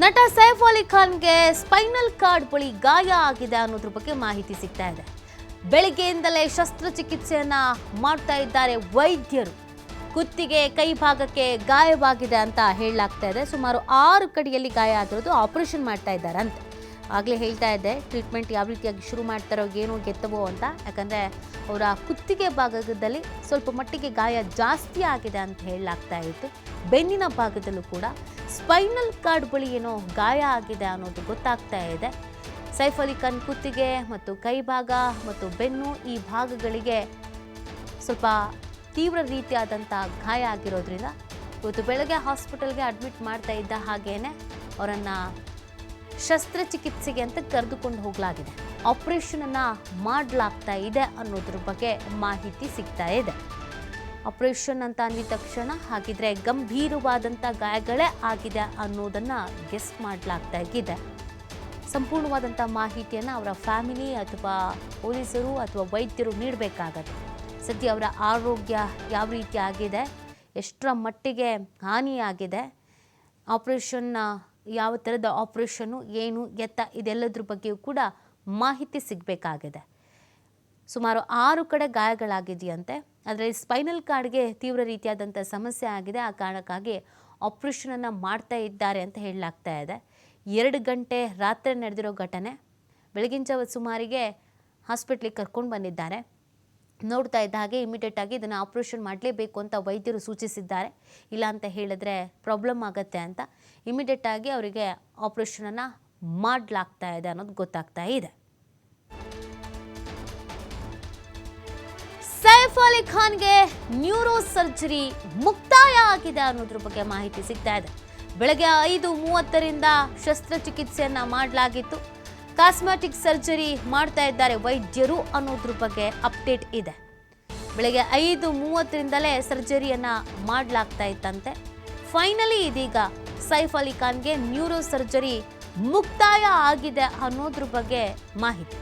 ನಟ Saif Ali ಖಾನ್ಗೆ spinal cord ಬಳಿ ಗಾಯ ಆಗಿದೆ ಅನ್ನೋದ್ರ ಬಗ್ಗೆ ಮಾಹಿತಿ ಸಿಗ್ತಾ ಇದೆ. ಬೆಳಗ್ಗೆಯಿಂದಲೇ ಶಸ್ತ್ರಚಿಕಿತ್ಸೆಯನ್ನ ಮಾಡ್ತಾ ಇದ್ದಾರೆ ವೈದ್ಯರು. ಕುತ್ತಿಗೆ ಕೈ ಭಾಗಕ್ಕೆ ಗಾಯವಾಗಿದೆ ಅಂತ ಹೇಳಲಾಗ್ತಾ ಇದೆ. ಸುಮಾರು 6 ಕಡೆಯಲ್ಲಿ ಗಾಯ ಆಗಿರೋದು, ಆಪರೇಷನ್ ಮಾಡ್ತಾ ಇದ್ದಾರೆ ಅಂತ. ಆಗಲೇ ಹೇಳ್ತಾ ಇದ್ದೆ, ಟ್ರೀಟ್ಮೆಂಟ್ ಯಾವ ರೀತಿಯಾಗಿ ಶುರು ಮಾಡ್ತಾರೋ ಏನೋ ಗೆತ್ತವೋ ಅಂತ. ಯಾಕಂದರೆ ಅವರ ಕುತ್ತಿಗೆ ಭಾಗದಲ್ಲಿ ಸ್ವಲ್ಪ ಮಟ್ಟಿಗೆ ಗಾಯ ಜಾಸ್ತಿ ಆಗಿದೆ ಅಂತ ಹೇಳಲಾಗ್ತಾ ಇತ್ತು. ಬೆನ್ನಿನ ಭಾಗದಲ್ಲೂ ಕೂಡ ಸ್ಪೈನಲ್ ಕಾರ್ಡ್ ಬಳಿ ಏನೋ ಗಾಯ ಆಗಿದೆ ಅನ್ನೋದು ಗೊತ್ತಾಗ್ತಾ ಇದೆ. ಸೈಫ್ ಅಲಿ ಖಾನ್ ಕುತ್ತಿಗೆ ಮತ್ತು ಕೈ ಭಾಗ ಮತ್ತು ಬೆನ್ನು ಈ ಭಾಗಗಳಿಗೆ ಸ್ವಲ್ಪ ತೀವ್ರ ರೀತಿಯಾದಂಥ ಗಾಯ ಆಗಿರೋದ್ರಿಂದ ಇವತ್ತು ಬೆಳಗ್ಗೆ ಹಾಸ್ಪಿಟಲ್ಗೆ ಅಡ್ಮಿಟ್ ಮಾಡ್ತಾ ಇದ್ದ ಹಾಗೇನೆ ಅವರನ್ನು ಶಸ್ತ್ರಚಿಕಿತ್ಸೆಗೆ ಅಂತ ಕರೆದುಕೊಂಡು ಹೋಗಲಾಗಿದೆ. ಆಪರೇಷನನ್ನು ಮಾಡಲಾಗ್ತಾ ಇದೆ ಅನ್ನೋದ್ರ ಬಗ್ಗೆ ಮಾಹಿತಿ ಸಿಗ್ತಾ ಇದೆ. ಆಪರೇಷನ್ ಅಂತ ಅಂದಿದ ತಕ್ಷಣ ಹಾಗಿದ್ರೆ ಗಂಭೀರವಾದಂಥ ಗಾಯಗಳೇ ಆಗಿದೆ ಅನ್ನೋದನ್ನು ಗೆಸ್ ಮಾಡಲಾಗ್ತಾ ಇದೆ. ಸಂಪೂರ್ಣವಾದಂಥ ಮಾಹಿತಿಯನ್ನು ಅವರ ಫ್ಯಾಮಿಲಿ ಅಥವಾ ಪೊಲೀಸರು ಅಥವಾ ವೈದ್ಯರು ನೀಡಬೇಕಾಗತ್ತೆ. ಸದ್ಯ ಅವರ ಆರೋಗ್ಯ ಯಾವ ರೀತಿ ಆಗಿದೆ, ಎಷ್ಟರ ಮಟ್ಟಿಗೆ ಹಾನಿಯಾಗಿದೆ, ಆಪರೇಷನ್ ಯಾವ ಥರದ ಆಪರೇಷನ್ನು, ಏನು ಎತ್ತ, ಇದೆಲ್ಲದ್ರ ಬಗ್ಗೆಯೂ ಕೂಡ ಮಾಹಿತಿ ಸಿಗಬೇಕಾಗಿದೆ. ಸುಮಾರು 6 ಕಡೆ ಗಾಯಗಳಾಗಿದೆಯಂತೆ. ಅದರಲ್ಲಿ ಸ್ಪೈನಲ್ ಕಾರ್ಡ್ಗೆ ತೀವ್ರ ರೀತಿಯಾದಂಥ ಸಮಸ್ಯೆ ಆಗಿದೆ. ಆ ಕಾರಣಕ್ಕಾಗಿ ಆಪರೇಷನನ್ನು ಮಾಡ್ತಾ ಇದ್ದಾರೆ ಅಂತ ಹೇಳಲಾಗ್ತಾ ಇದೆ. 2 ಗಂಟೆ ರಾತ್ರಿ ನಡೆದಿರೋ ಘಟನೆ. ಬೆಳಗಿನ ಜಾವ ಸುಮಾರಿಗೆ ಹಾಸ್ಪಿಟ್ಲಿಗೆ ಕರ್ಕೊಂಡು ಬಂದಿದ್ದಾರೆ. ನೋಡ್ತಾ ಇದ್ದ ಹಾಗೆ ಇಮಿಡಿಯೇಟ್ ಆಗಿ ಇದನ್ನು ಆಪರೇಷನ್ ಮಾಡಲೇಬೇಕು ಅಂತ ವೈದ್ಯರು ಸೂಚಿಸಿದ್ದಾರೆ. ಇಲ್ಲ ಅಂತ ಹೇಳಿದ್ರೆ ಪ್ರಾಬ್ಲಮ್ ಆಗುತ್ತೆ ಅಂತ ಇಮಿಡಿಯೇಟ್ ಆಗಿ ಅವರಿಗೆ ಆಪರೇಷನನ್ನು ಮಾಡಲಾಗ್ತಾ ಇದೆ ಅನ್ನೋದು ಗೊತ್ತಾಗ್ತಾ ಇದೆ. ಸೈಫ್ ಅಲಿ ಖಾನ್ಗೆ ನ್ಯೂರೋ ಸರ್ಜರಿ ಮುಕ್ತಾಯ ಆಗಿದೆ ಅನ್ನೋದ್ರ ಬಗ್ಗೆ ಮಾಹಿತಿ ಸಿಗ್ತಾ ಇದೆ. ಬೆಳಗ್ಗೆ 5:30ರಿಂದ ಶಸ್ತ್ರಚಿಕಿತ್ಸೆಯನ್ನ ಮಾಡಲಾಗಿತ್ತು. ಕಾಸ್ಮೆಟಿಕ್ ಸರ್ಜರಿ ಮಾಡ್ತಾ ಇದ್ದಾರೆ ವೈದ್ಯರು ಅನ್ನೋದ್ರ ಬಗ್ಗೆ ಅಪ್ಡೇಟ್ ಇದೆ. ಬೆಳಗ್ಗೆ 5:30ರಿಂದಲೇ ಸರ್ಜರಿಯನ್ನ ಮಾಡಲಾಗ್ತಾ ಇತ್ತಂತೆ. ಫೈನಲಿ ಇದೀಗ ಸೈಫ್ ಅಲಿ ಖಾನ್ಗೆ ನ್ಯೂರೋ ಸರ್ಜರಿ ಮುಕ್ತಾಯ ಆಗಿದೆ ಅನ್ನೋದ್ರ ಬಗ್ಗೆ ಮಾಹಿತಿ.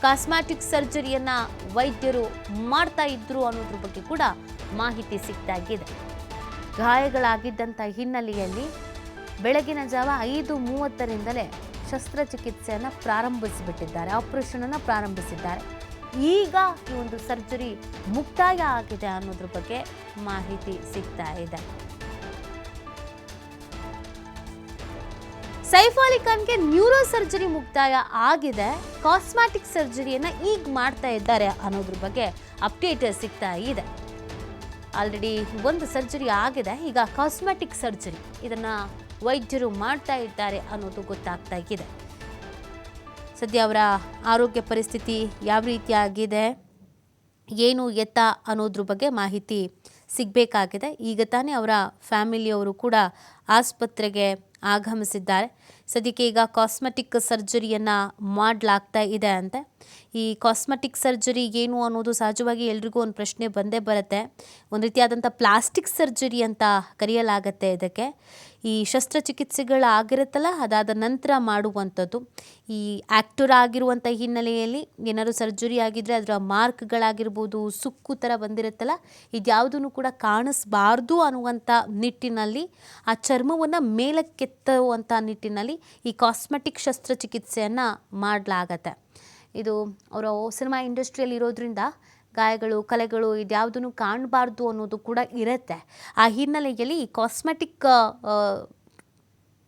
ಕಾಸ್ಮೆಟಿಕ್ ಸರ್ಜರಿಯನ್ನ ವೈದ್ಯರು ಮಾಡ್ತಾ ಇದ್ರು ಅನ್ನೋದ್ರ ಬಗ್ಗೆ ಕೂಡ ಮಾಹಿತಿ ಸಿಗ್ತಾ ಇದೆ. ಗಾಯಗಳಾಗಿದ್ದಂಥ ಹಿನ್ನೆಲೆಯಲ್ಲಿ ಬೆಳಗಿನ ಜಾವ 5:30ರಿಂದಲೇ ಶಸ್ತ್ರಚಿಕಿತ್ಸೆಯನ್ನು ಪ್ರಾರಂಭಿಸಿಬಿಟ್ಟಿದ್ದಾರೆ, ಆಪರೇಷನನ್ನು ಪ್ರಾರಂಭಿಸಿದ್ದಾರೆ. ಈಗ ಈ ಒಂದು ಸರ್ಜರಿ ಮುಕ್ತಾಯ ಆಗಿದೆ ಅನ್ನೋದ್ರ ಬಗ್ಗೆ ಮಾಹಿತಿ ಸಿಗ್ತಾ ಇದೆ. ಸೈಫ್ ಅಲಿ ಖಾನ್ಗೆ ನ್ಯೂರೋ ಸರ್ಜರಿ ಮುಕ್ತಾಯ ಆಗಿದೆ, ಕಾಸ್ಮೆಟಿಕ್ ಸರ್ಜರಿಯನ್ನು ಈಗ ಮಾಡ್ತಾ ಇದ್ದಾರೆ ಅನ್ನೋದ್ರ ಬಗ್ಗೆ ಅಪ್ಡೇಟ್ ಸಿಗ್ತಾ ಇದೆ. ಆಲ್ರೆಡಿ ಒಂದು ಸರ್ಜರಿ ಆಗಿದೆ, ಈಗ ಕಾಸ್ಮೆಟಿಕ್ ಸರ್ಜರಿ ಇದನ್ನು ವೈದ್ಯರು ಮಾಡ್ತಾ ಇದ್ದಾರೆ ಅನ್ನೋದು ಗೊತ್ತಾಗ್ತಾ ಇದೆ. ಸದ್ಯ ಅವರ ಆರೋಗ್ಯ ಪರಿಸ್ಥಿತಿ ಯಾವ ರೀತಿಯಾಗಿದೆ, ಏನು ಎತ್ತ ಅನ್ನೋದ್ರ ಬಗ್ಗೆ ಮಾಹಿತಿ ಸಿಗಬೇಕಾಗಿದೆ. ಈಗ ತಾನೇ ಅವರ ಫ್ಯಾಮಿಲಿಯವರು ಕೂಡ ಆಸ್ಪತ್ರೆಗೆ ಆಗಮಿಸಿದ್ದಾರೆ. ಸದ್ಯಕ್ಕೆ ಈಗ ಕಾಸ್ಮೆಟಿಕ್ ಸರ್ಜರಿಯನ್ನು ಮಾಡಲಾಗ್ತಾ ಇದೆ ಅಂತೆ. ಈ ಕಾಸ್ಮೆಟಿಕ್ ಸರ್ಜರಿ ಏನು ಅನ್ನೋದು ಸಹಜವಾಗಿ ಎಲ್ರಿಗೂ ಒಂದು ಪ್ರಶ್ನೆ ಬಂದೇ ಬರುತ್ತೆ. ಒಂದು ರೀತಿಯಾದಂಥ ಪ್ಲಾಸ್ಟಿಕ್ ಸರ್ಜರಿ ಅಂತ ಕರೆಯಲಾಗತ್ತೆ ಇದಕ್ಕೆ. ಈ ಶಸ್ತ್ರಚಿಕಿತ್ಸೆಗಳಾಗಿರುತ್ತಲ್ಲ, ಅದಾದ ನಂತರ ಮಾಡುವಂಥದ್ದು. ಈ ಆ್ಯಕ್ಟರ್ ಆಗಿರುವಂಥ ಹಿನ್ನೆಲೆಯಲ್ಲಿ ಏನಾದರೂ ಸರ್ಜರಿ ಆಗಿದ್ದರೆ ಅದರ ಮಾರ್ಕ್ಗಳಾಗಿರ್ಬೋದು, ಸುಕ್ಕು ಥರ ಬಂದಿರುತ್ತಲ್ಲ, ಇದ್ಯಾವುದೂ ಕೂಡ ಕಾಣಿಸ್ಬಾರ್ದು ಅನ್ನುವಂಥ ನಿಟ್ಟಿನಲ್ಲಿ, ಆ ಚರ್ಮವನ್ನು ಮೇಲಕ್ಕೆತ್ತುವಂಥ ನಿಟ್ಟಿನಲ್ಲಿ ಈ ಕಾಸ್ಮೆಟಿಕ್ ಶಸ್ತ್ರಚಿಕಿತ್ಸೆಯನ್ನು ಮಾಡಲಾಗತ್ತೆ. ಇದು ಅವರು ಸಿನಿಮಾ ಇಂಡಸ್ಟ್ರಿಯಲ್ಲಿ ಇರೋದ್ರಿಂದ ಗಾಯಗಳು, ಕಲೆಗಳು ಇದ್ಯಾವುದೂ ಕಾಣಬಾರ್ದು ಅನ್ನೋದು ಕೂಡ ಇರುತ್ತೆ. ಆ ಹಿನ್ನೆಲೆಯಲ್ಲಿ ಈ ಕಾಸ್ಮೆಟಿಕ್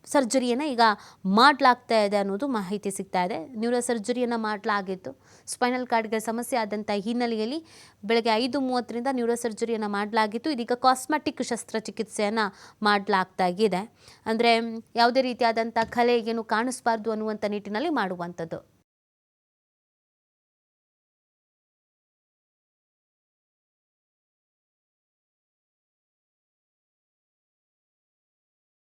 ಸರ್ಜರಿಯನ್ನು ಈಗ ಮಾಡಲಾಗ್ತಾ ಇದೆ ಅನ್ನೋದು ಮಾಹಿತಿ ಸಿಗ್ತಾ ಇದೆ. ನ್ಯೂರೋ ಸರ್ಜರಿಯನ್ನು ಮಾಡಲಾಗಿತ್ತು. ಸ್ಪೈನಲ್ ಕಾರ್ಡ್ಗೆ ಸಮಸ್ಯೆ ಆದಂಥ ಹಿನ್ನೆಲೆಯಲ್ಲಿ ಬೆಳಗ್ಗೆ 5:30ರಿಂದ ನ್ಯೂರೋ ಸರ್ಜರಿಯನ್ನು ಮಾಡಲಾಗಿತ್ತು. ಇದೀಗ ಕಾಸ್ಮೆಟಿಕ್ ಶಸ್ತ್ರಚಿಕಿತ್ಸೆಯನ್ನು ಮಾಡಲಾಗ್ತಾ ಇದೆ. ಅಂದರೆ ಯಾವುದೇ ರೀತಿಯಾದಂಥ ಕಲೆ ಏನು ಕಾಣಿಸ್ಬಾರ್ದು ಅನ್ನುವಂಥ ನಿಟ್ಟಿನಲ್ಲಿ ಮಾಡುವಂಥದ್ದು.